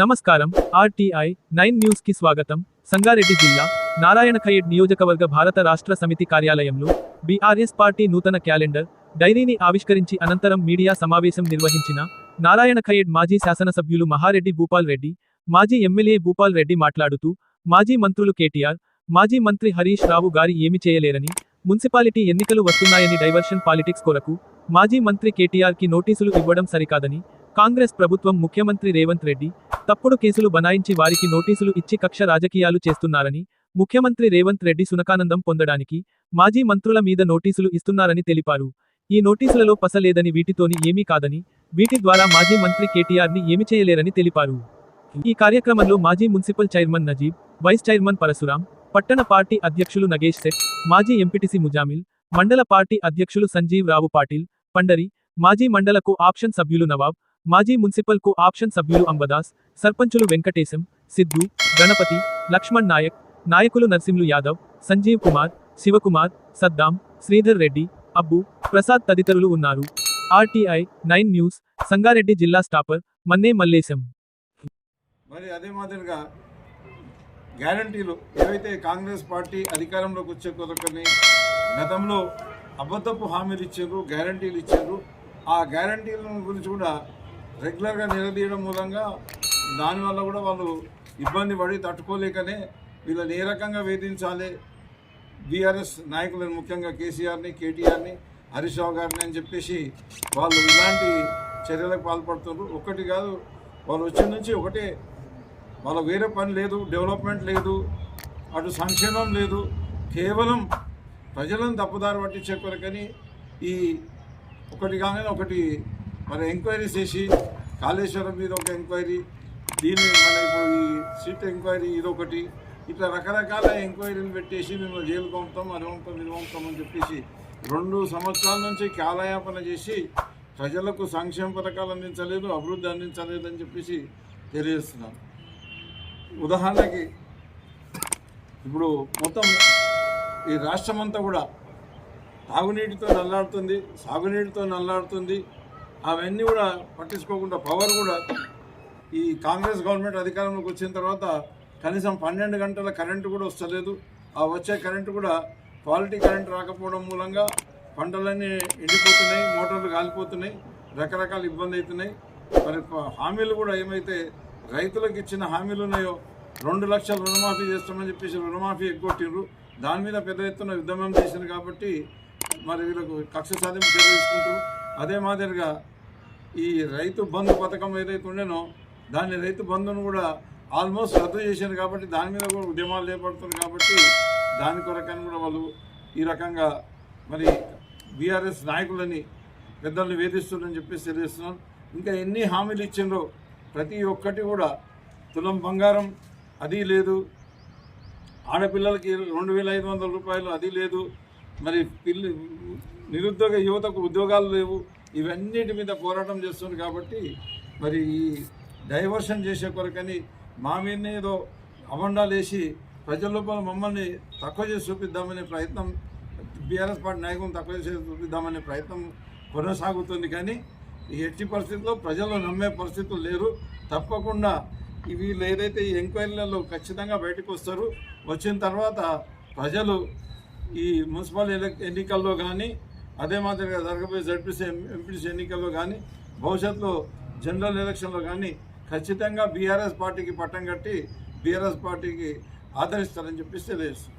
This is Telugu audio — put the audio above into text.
నమస్కారం. ఆర్టీఐ 9 న్యూస్ కి స్వాగతం. సంగారెడ్డి జిల్లా నారాయణఖేడ్ నియోజకవర్గ భారత రాష్ట్ర సమితి కార్యాలయంలో బీఆర్ఎస్ పార్టీ నూతన క్యాలెండర్ డైరీని ఆవిష్కరించి అనంతరం మీడియా సమావేశం నిర్వహించిన నారాయణఖేడ్ మాజీ శాసనసభ్యులు మహారెడ్డి భూపాల్ రెడ్డి, మాజీ ఎమ్మెల్యే భూపాల్ రెడ్డి మాట్లాడుతూ, మాజీ మంత్రులు కేటీఆర్, మాజీ మంత్రి హరీష్ రావు గారి ఏమి చేయలేరని, మున్సిపాలిటీ ఎన్నికలు వస్తున్నాయని డైవర్షన్ పాలిటిక్స్ కొరకు మాజీ మంత్రి కేటీఆర్ కి నోటీసులు ఇవ్వడం సరికాదని, కాంగ్రెస్ ప్రభుత్వం ముఖ్యమంత్రి రేవంత్ రెడ్డి తప్పుడు కేసులు బనాయించి వారికి నోటీసులు ఇచ్చి కక్ష రాజకీయాలు చేస్తున్నారని, ముఖ్యమంత్రి రేవంత్ రెడ్డి సునకానందం పొందడానికి మాజీ మంత్రుల మీద నోటీసులు ఇస్తున్నారని తెలిపారు. ఈ నోటీసులలో పస లేదని, వీటితోని ఏమీ కాదని, వీటి ద్వారా మాజీ మంత్రి కేటీఆర్ ని ఏమి చేయలేరని తెలిపారు. ఈ కార్యక్రమంలో మాజీ municipal chairman Najeeb, vice chairman Parashuram, పట్టణ పార్టీ అధ్యక్షులు నగేష్ సెట్, మాజీ ఎంపీటీసీ ముజామిల్, మండల పార్టీ అధ్యక్షులు సంజీవ్ రావు పాటిల్, పండరి, మాజీ మండల కో ఆప్షన్ సభ్యులు నవాబ్, మాజీ మున్సిపల్ కో ఆప్షన్ సభ్యులు అంబదాస్, సర్పంచులు వెంకటేశం, సిద్ధు, గణపతి, లక్ష్మణ్ నాయక్, నాయకులు నర్సింలు యాదవ్, సంజీవ్ కుమార్, శివకుమార్, సద్దాం, శ్రీధర్ రెడ్డి, అబ్బు, ప్రసాద్ తదితరులు ఉన్నారు. ఆర్టీఐ 9 న్యూస్, సంగారెడ్డి జిల్లా స్టాపర్ మన్నే మల్లేశం. మరి అదే మాదిరిగా గ్యారంటీలు ఏవైతే కాంగ్రెస్ పార్టీ అధికారంలోకి వచ్చే కొరకని గతంలో అబద్ధపు హామీలు ఇచ్చారు, గ్యారంటీలు ఇచ్చారు. ఆ గ్యారంటీల గురించి కూడా రెగ్యులర్గా నిలదీయడం మూలంగా దానివల్ల కూడా వాళ్ళు ఇబ్బంది పడి తట్టుకోలేకనే వీళ్ళని ఏ రకంగా వేధించాలి, బీఆర్ఎస్ నాయకులను ముఖ్యంగా కేసీఆర్ని, కేటీఆర్ని, హరీష్ రావు గారిని అని చెప్పేసి వాళ్ళు ఇలాంటి చర్యలకు పాల్పడుతున్నారు. ఒక్కటి కాదు, వాళ్ళు వచ్చిన నుంచి ఒకటే, వాళ్ళకు వేరే పని లేదు, డెవలప్మెంట్ లేదు, అటు సంక్షేమం లేదు, కేవలం ప్రజలను తప్పుదారి పట్టించే కొరకని ఈ ఒకటి కాగానే ఒకటి మరి ఎంక్వైరీ చేసి, కాళేశ్వరం మీద ఒక ఎంక్వైరీ, దీన్ని మన ఇప్పుడు ఈ సీట్ ఎంక్వైరీ ఇదొకటి, ఇట్లా రకరకాల ఎంక్వైరీలు పెట్టేసి మేము జైలు పంపుతాం, అది పంపుతాం, ఇది పంపుతాం అని చెప్పేసి 2 సంవత్సరాల నుంచి కాలయాపన చేసి ప్రజలకు సంక్షేమ పథకాలు అందించలేదు, అభివృద్ధి అందించలేదు అని చెప్పేసి తెలియజేస్తున్నాను. ఉదాహరణకి ఇప్పుడు మొత్తం ఈ రాష్ట్రమంతా కూడా తాగునీటితో నల్లాడుతుంది, సాగునీటితో నల్లాడుతుంది. అవన్నీ కూడా పట్టించుకోకుండా పవర్ కూడా ఈ కాంగ్రెస్ గవర్నమెంట్ అధికారంలోకి వచ్చిన తర్వాత కనీసం 12 గంటల కరెంటు కూడా వస్తలేదు. ఆ వచ్చే కరెంటు కూడా క్వాలిటీ కరెంటు రాకపోవడం మూలంగా పంటలన్నీ ఎండిపోతున్నాయి, మోటార్లు కాలిపోతున్నాయి, రకరకాల ఇబ్బంది అవుతున్నాయి. మరి హామీలు కూడా ఏమైతే రైతులకు ఇచ్చిన హామీలు ఉన్నాయో 2 లక్షల రుణమాఫీ చేస్తామని చెప్పేసి రుణమాఫీ ఎగ్గొట్టిండ్రు. దాని మీద పెద్ద ఎత్తున ఉద్యమం చేసింది కాబట్టి మరి వీళ్ళకు కక్ష సాధింపు చర్య తీసుకుంటారు. అదే మాదిరిగా ఈ రైతు బంధు పథకం ఏదైతే ఉండేనో దాన్ని రైతు బంధును కూడా ఆల్మోస్ట్ రద్దు చేశారు కాబట్టి దాని మీద కూడా ఉద్యమాలు చేపడుతుంది కాబట్టి దాని కొరకని కూడా వాళ్ళు ఈ రకంగా మరి బీఆర్ఎస్ నాయకులని పెద్దల్ని వేధిస్తున్నారని చెప్పేసి తెలియజేస్తున్నాను. ఇంకా ఎన్ని హామీలు ఇచ్చిండ్రో ప్రతి ఒక్కటి కూడా తులం బంగారం అది లేదు, ఆడపిల్లలకి 2500 రూపాయలు అది లేదు, మరి నిరుద్యోగ యువతకు ఉద్యోగాలు లేవు. ఇవన్నిటి మీద పోరాటం చేస్తుంది కాబట్టి మరి ఈ డైవర్షన్ చేసే కొరకని మా మీదనే ఏదో అబండాలు వేసి ప్రజల లోపల మమ్మల్ని తక్కువ చేసి చూపిద్దామనే ప్రయత్నం, బీఆర్ఎస్ పార్టీ నాయకులను తక్కువ చేసి చూపిద్దామనే ప్రయత్నం కొనసాగుతుంది. కానీ ఈ ఎట్టి పరిస్థితుల్లో ప్రజలు నమ్మే పరిస్థితులు లేరు. తప్పకుండా వీళ్ళు ఏదైతే ఈ ఎంక్వైరీలలో ఖచ్చితంగా బయటకు వస్తారు. వచ్చిన తర్వాత ప్రజలు ఈ మున్సిపల్ ఎన్నికల్లో కానీ అదే మాదిరిగా జరగబోయే జడ్పీసీ, ఎంపీసీ ఎన్నికల్లో కానీ భవిష్యత్తులో జనరల్ ఎలక్షన్లో కానీ ఖచ్చితంగా బీఆర్ఎస్ పార్టీకి పట్టం కట్టి బీఆర్ఎస్ పార్టీకి ఆదరిస్తారని చెప్పేసి తెలియజేస్తారు.